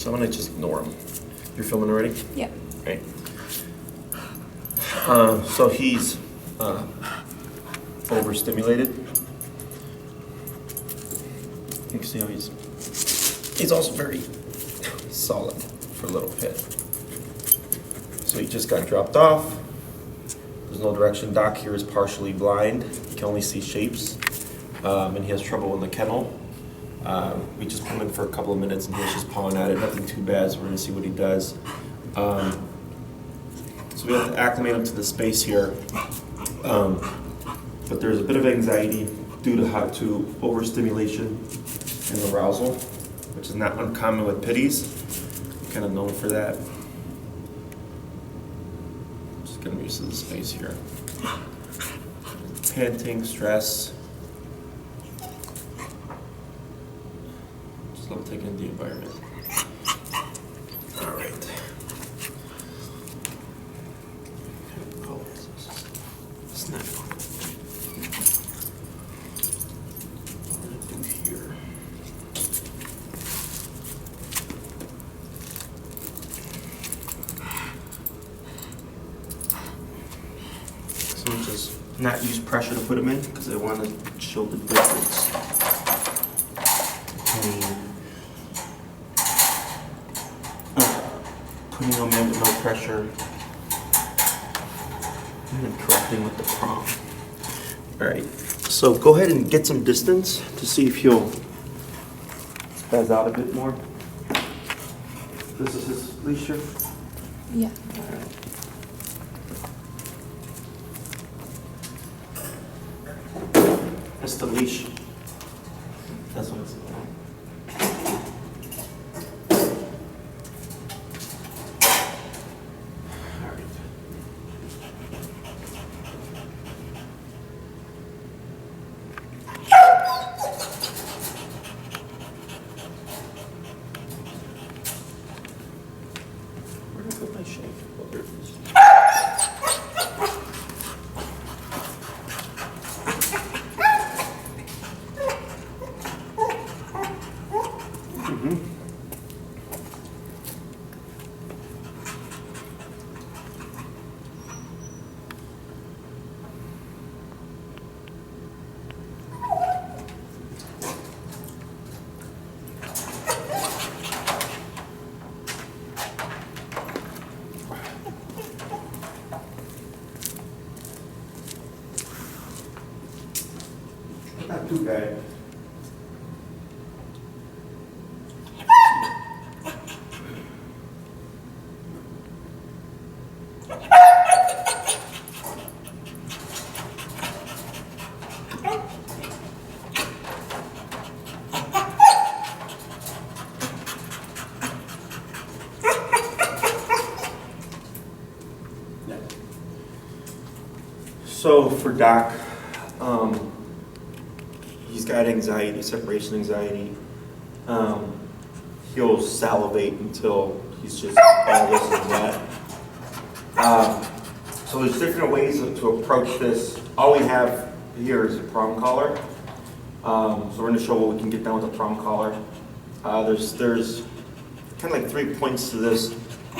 So I'm gonna just ignore him. You're filming already? Yeah. Right. So he's overstimulated. You can see how he's also very solid for a little pit. So he just got dropped off. There's no direction. Doc here is partially blind. He can only see shapes. And he has trouble in the kennel. We just put him in for a couple of minutes and he was just pawing at it. Nothing too bad, so we're gonna see what he does. So we have to acclimate him to the space here. But there's a bit of anxiety due to overstimulation and arousal, which is not uncommon with pitties. Kind of known for that. Just getting used to the space here. Panting, stress. Just love taking in the environment. All right. Snap. Here. So we just not use pressure to put them in because I want to show the difference between putting them in with no pressure and then correcting with the prong. All right, so go ahead and get some distance to see if he'll spaz out a bit more. This is his leash here? Yeah. All right. That's the leash. That's what it's about. Where did I put my shake? Oh, there it is. Not too bad. So for Doc, he's got anxiety, separation anxiety. He'll salivate until he's just all this and that. So there's different ways to approach this. All we have here is a prong collar. So we're going to show what we can get done with a prong collar. There's kind of like 3 points to this.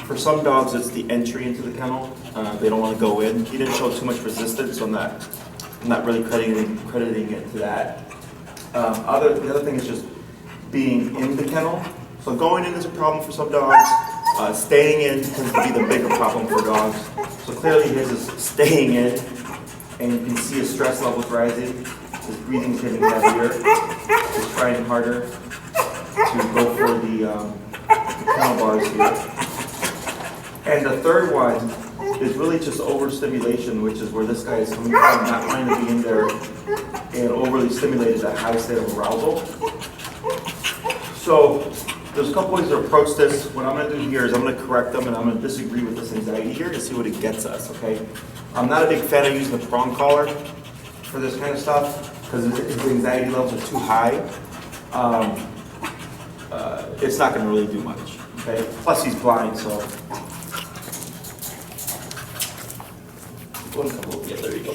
For some dogs, it's the entry into the kennel. They don't want to go in. He didn't show too much resistance, so I'm not really crediting it to that. The other thing is just being in the kennel. So going in is a problem for some dogs. Staying in tends to be the bigger problem for dogs. So clearly his is staying in, and you can see his stress levels rising. His breathing's getting heavier. He's trying harder to go for the kennel bars here. And the third one is really just overstimulation, which is where this guy is coming from, not wanting to be in there and overly stimulated at a high state of arousal. So there's a couple ways to approach this. What I'm going to do here is I'm going to correct them and I'm going to disagree with this anxiety here to see what it gets us, okay? I'm not a big fan of using the prong collar for this kind of stuff because his anxiety levels are too high. It's not going to really do much, okay? Plus he's blind, so. One couple, yeah, there you go.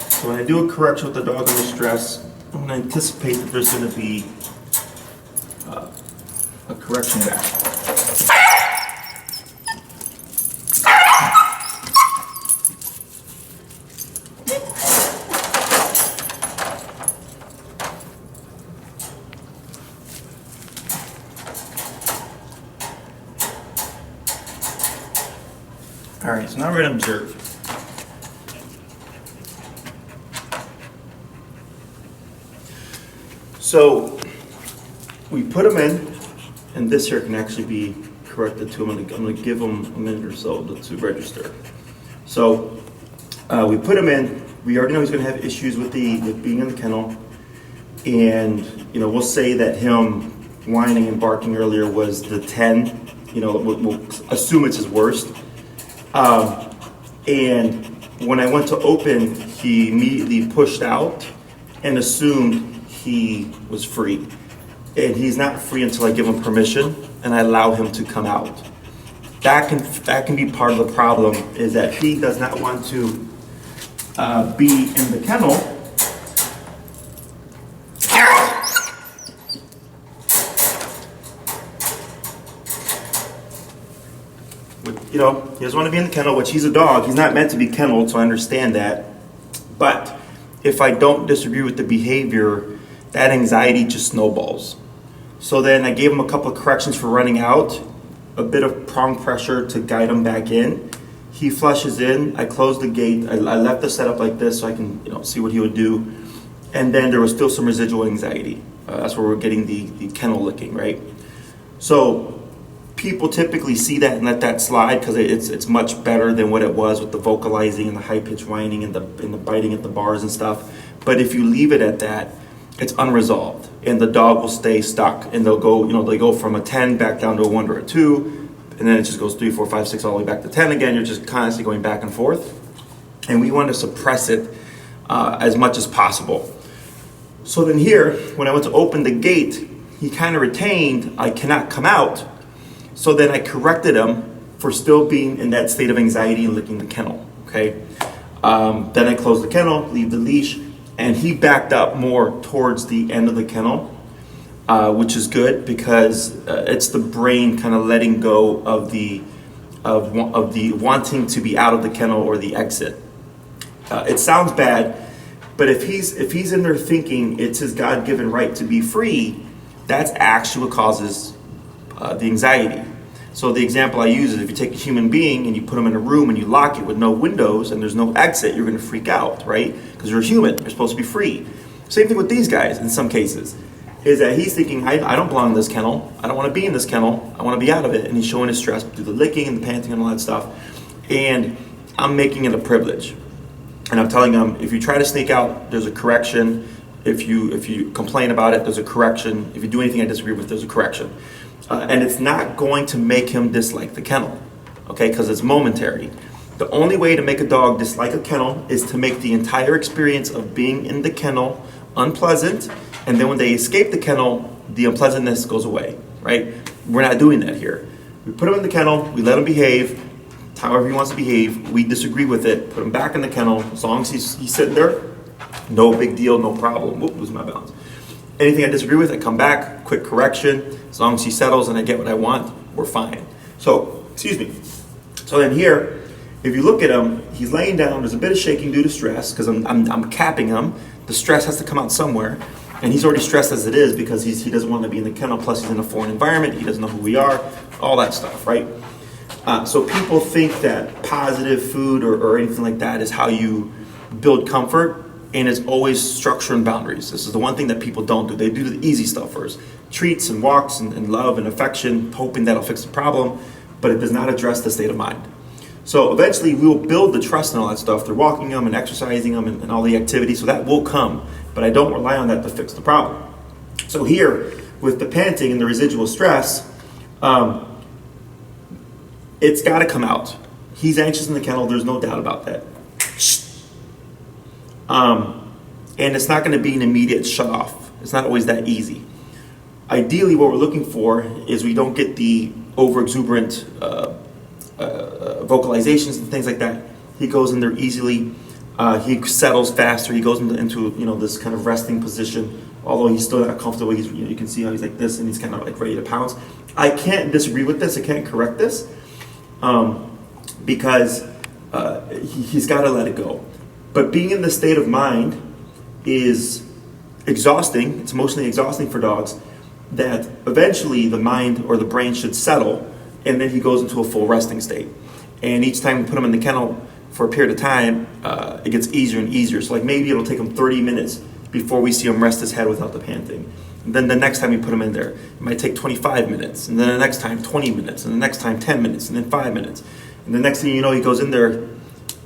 So when I do a correction with the dog under stress, I'm going to anticipate that there's going to be correction back. All right, so now we're going to observe. So we put them in, and this here can actually be corrected too. I'm going to give them a minute or so to register. So we put him in. We already know he's going to have issues with being in the kennel, and we'll say that him whining and barking earlier was the 10. We'll assume it's his worst. And when I went to open, he immediately pushed out and assumed he was free. And he's not free until I give him permission and I allow him to come out. That can be part of the problem, is that he does not want to be in the kennel. He doesn't want to be in the kennel, which he's a dog. He's not meant to be kenneled, so I understand that. But if I don't disagree with the behavior, that anxiety just snowballs. So then I gave him a couple of corrections for running out, a bit of prong pressure to guide him back in. He flushes in. I closed the gate. I left the setup like this so I can see what he would do. And then there was still some residual anxiety. That's where we're getting the kennel licking, right? So people typically see that and let that slide because it's much better than what it was with the vocalizing and the high-pitched whining and the biting at the bars and stuff. But if you leave it at that, it's unresolved, and the dog will stay stuck, and they'll go from a 10 back down to a 1 or a 2, and then it just goes 3, 4, 5, 6 all the way back to 10 again. You're just constantly going back and forth, and we want to suppress it as much as possible. So then here, when I went to open the gate, he kind of retained, I cannot come out. So then I corrected him for still being in that state of anxiety and licking the kennel, okay? Then I closed the kennel, leave the leash, and he backed up more towards the end of the kennel, which is good because it's the brain kind of letting go of the wanting to be out of the kennel or the exit. It sounds bad, but if he's in there thinking it's his God-given right to be free, that's actually what causes the anxiety. So the example I use is if you take a human being and you put them in a room and you lock it with no windows and there's no exit, you're going to freak out, right? Because you're a human. You're supposed to be free. Same thing with these guys in some cases, is that he's thinking, I don't belong in this kennel. I don't want to be in this kennel. I want to be out of it. And he's showing his stress through the licking and the panting and all that stuff. And I'm making it a privilege. And I'm telling him, if you try to sneak out, there's a correction. If you complain about it, there's a correction. If you do anything I disagree with, there's a correction. And it's not going to make him dislike the kennel, okay, because it's momentary. The only way to make a dog dislike a kennel is to make the entire experience of being in the kennel unpleasant, and then when they escape the kennel, the unpleasantness goes away, right? We're not doing that here. We put him in the kennel, we let him behave, however he wants to behave. We disagree with it, put him back in the kennel. As long as he's sitting there, no big deal, no problem. Whoop, lose my balance. Anything I disagree with, I come back, quick correction. As long as he settles and I get what I want, we're fine. So, excuse me. So then here, if you look at him, he's laying down. There's a bit of shaking due to stress because I'm capping him. The stress has to come out somewhere. And he's already stressed as it is because he doesn't want to be in the kennel. Plus, he's in a foreign environment. He doesn't know who we are. All that stuff, right? So people think that positive food or anything like that is how you build comfort. And it's always structure and boundaries. This is the one thing that people don't do. They do the easy stuff first. Treats and walks and love and affection, hoping that'll fix the problem, but it does not address the state of mind. So eventually we will build the trust and all that stuff through walking them and exercising them and all the activity, so that will come, but I don't rely on that to fix the problem. So here, with the panting and the residual stress, it's gotta come out. He's anxious in the kennel, there's no doubt about that. And it's not going to be an immediate shut off. It's not always that easy. Ideally, what we're looking for is we don't get the over exuberant vocalizations and things like that. He goes in there easily. He settles faster. He goes into this kind of resting position although he's still not comfortable. He's, you can see how he's like this, and he's kind of like ready to pounce. I can't disagree with this. I can't correct this, because he's got to let it go. But being in this state of mind is exhausting. It's emotionally exhausting for dogs, that eventually the mind or the brain should settle, and then he goes into a full resting state. And each time we put him in the kennel for a period of time, it gets easier and easier. So like maybe it'll take him 30 minutes before we see him rest his head without the panting. And then the next time we put him in there, it might take 25 minutes. And then the next time 20 minutes. And the next time 10 minutes. And then 5 minutes. And the next thing you know, he goes in there,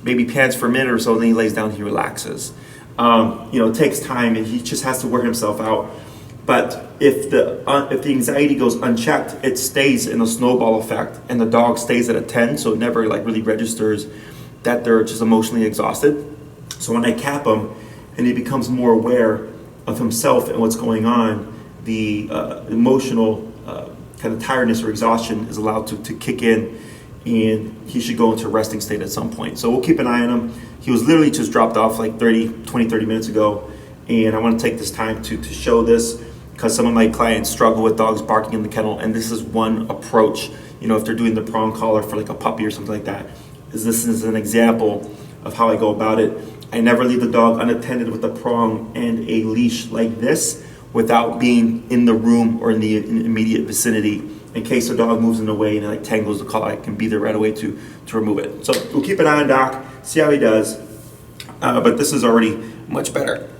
maybe pants for a minute or so, and then he lays down, he relaxes. It takes time, and he just has to wear himself out. But if the anxiety goes unchecked, it stays in a snowball effect, and the dog stays at a 10, so it never like really registers that they're just emotionally exhausted. So when I cap him and he becomes more aware of himself and what's going on, the emotional kind of tiredness or exhaustion is allowed to kick in, and he should go into a resting state at some point. So we'll keep an eye on him. He was literally just dropped off like 30 minutes ago, and I want to take this time to show this, because some of my clients struggle with dogs barking in the kennel, and this is one approach. If they're doing the prong collar for like a puppy or something like that, this is an example of how I go about it. I never leave the dog unattended with a prong and a leash like this without being in the room or in the immediate vicinity, in case the dog moves in the way and it like tangles the collar. I can be there right away to remove it. So we'll keep an eye on Doc, see how he does, but this is already much better.